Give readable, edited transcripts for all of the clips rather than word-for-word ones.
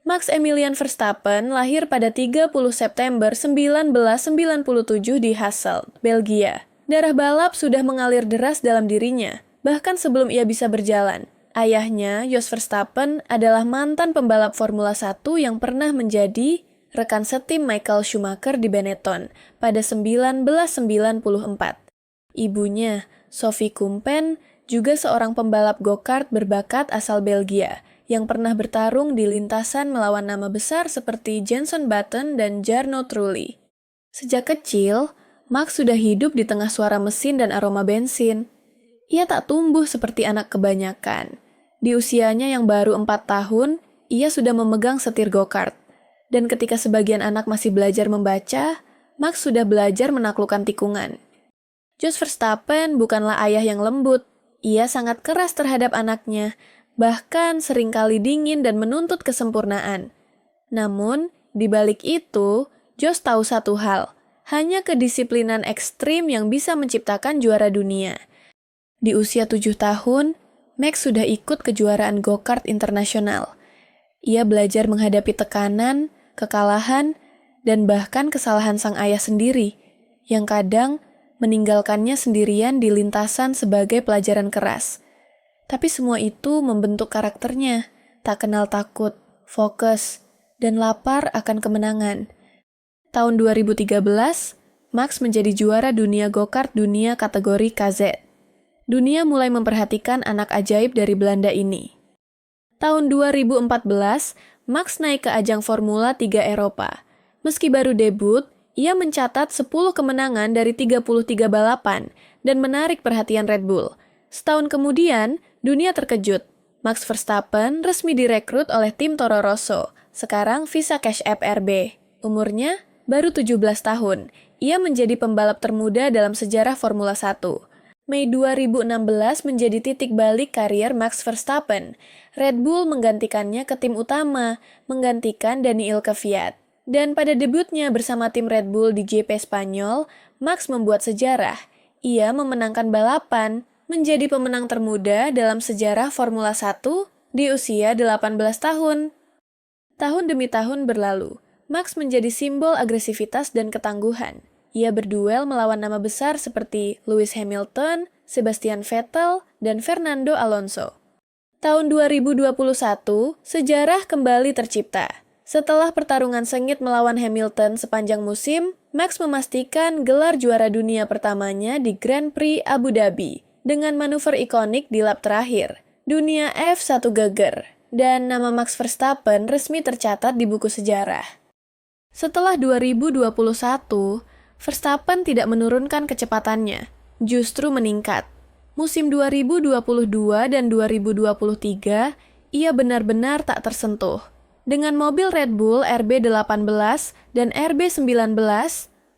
Max Emilian Verstappen lahir pada 30 September 1997 di Hasselt, Belgia. Darah balap sudah mengalir deras dalam dirinya, bahkan sebelum ia bisa berjalan. Ayahnya, Jos Verstappen, adalah mantan pembalap Formula 1 yang pernah menjadi rekan setim Michael Schumacher di Benetton pada 1994. Ibunya, Sophie Kumpen, juga seorang pembalap go-kart berbakat asal Belgia, yang pernah bertarung di lintasan melawan nama besar seperti Jenson Button dan Jarno Trulli. Sejak kecil, Max sudah hidup di tengah suara mesin dan aroma bensin. Ia tak tumbuh seperti anak kebanyakan. Di usianya yang baru 4 tahun, ia sudah memegang setir go-kart. Dan ketika sebagian anak masih belajar membaca, Max sudah belajar menaklukkan tikungan. Jos Verstappen bukanlah ayah yang lembut. Ia sangat keras terhadap anaknya, bahkan seringkali dingin dan menuntut kesempurnaan. Namun, di balik itu, Jos tahu satu hal, hanya kedisiplinan ekstrim yang bisa menciptakan juara dunia. Di usia 7 tahun, Max sudah ikut kejuaraan go-kart internasional. Ia belajar menghadapi tekanan, kekalahan, dan bahkan kesalahan sang ayah sendiri, yang kadang meninggalkannya sendirian di lintasan sebagai pelajaran keras. Tapi semua itu membentuk karakternya, tak kenal takut, fokus, dan lapar akan kemenangan. Tahun 2013, Max menjadi juara dunia go-kart dunia kategori KZ. Dunia mulai memperhatikan anak ajaib dari Belanda ini. Tahun 2014, Max naik ke ajang Formula 3 Eropa. Meski baru debut, ia mencatat 10 kemenangan dari 33 balapan dan menarik perhatian Red Bull. Setahun kemudian, dunia terkejut. Max Verstappen resmi direkrut oleh tim Toro Rosso, sekarang Visa Cash App RB. Umurnya baru 17 tahun. Ia menjadi pembalap termuda dalam sejarah Formula 1. Mei 2016 menjadi titik balik karier Max Verstappen. Red Bull menggantikannya ke tim utama, menggantikan Daniil Kvyat. Dan pada debutnya bersama tim Red Bull di GP Spanyol, Max membuat sejarah. Ia memenangkan balapan, menjadi pemenang termuda dalam sejarah Formula 1 di usia 18 tahun. Tahun demi tahun berlalu, Max menjadi simbol agresivitas dan ketangguhan. Ia berduel melawan nama besar seperti Lewis Hamilton, Sebastian Vettel, dan Fernando Alonso. Tahun 2021, sejarah kembali tercipta. Setelah pertarungan sengit melawan Hamilton sepanjang musim, Max memastikan gelar juara dunia pertamanya di Grand Prix Abu Dhabi dengan manuver ikonik di lap terakhir, dunia F1 geger, dan nama Max Verstappen resmi tercatat di buku sejarah. Setelah 2021, Verstappen tidak menurunkan kecepatannya, justru meningkat. Musim 2022 dan 2023, ia benar-benar tak tersentuh. Dengan mobil Red Bull RB18 dan RB19,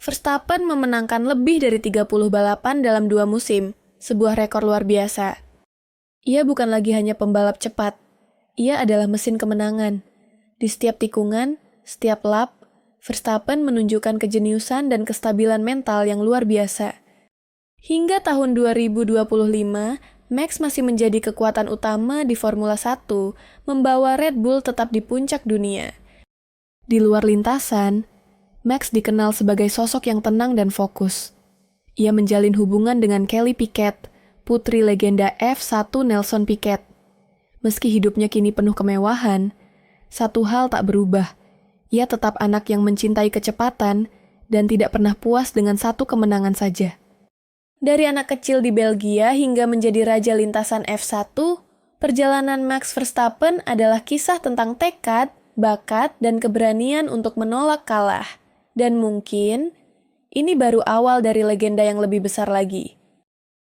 Verstappen memenangkan lebih dari 30 balapan dalam 2 musim, sebuah rekor luar biasa. Ia bukan lagi hanya pembalap cepat, ia adalah mesin kemenangan. Di setiap tikungan, setiap lap, Verstappen menunjukkan kejeniusan dan kestabilan mental yang luar biasa. Hingga tahun 2025, Max masih menjadi kekuatan utama di Formula 1, membawa Red Bull tetap di puncak dunia. Di luar lintasan, Max dikenal sebagai sosok yang tenang dan fokus. Ia menjalin hubungan dengan Kelly Piquet, putri legenda F1 Nelson Piquet. Meski hidupnya kini penuh kemewahan, satu hal tak berubah. Ia tetap anak yang mencintai kecepatan dan tidak pernah puas dengan satu kemenangan saja. Dari anak kecil di Belgia hingga menjadi raja lintasan F1, perjalanan Max Verstappen adalah kisah tentang tekad, bakat, dan keberanian untuk menolak kalah. Dan mungkin, ini baru awal dari legenda yang lebih besar lagi.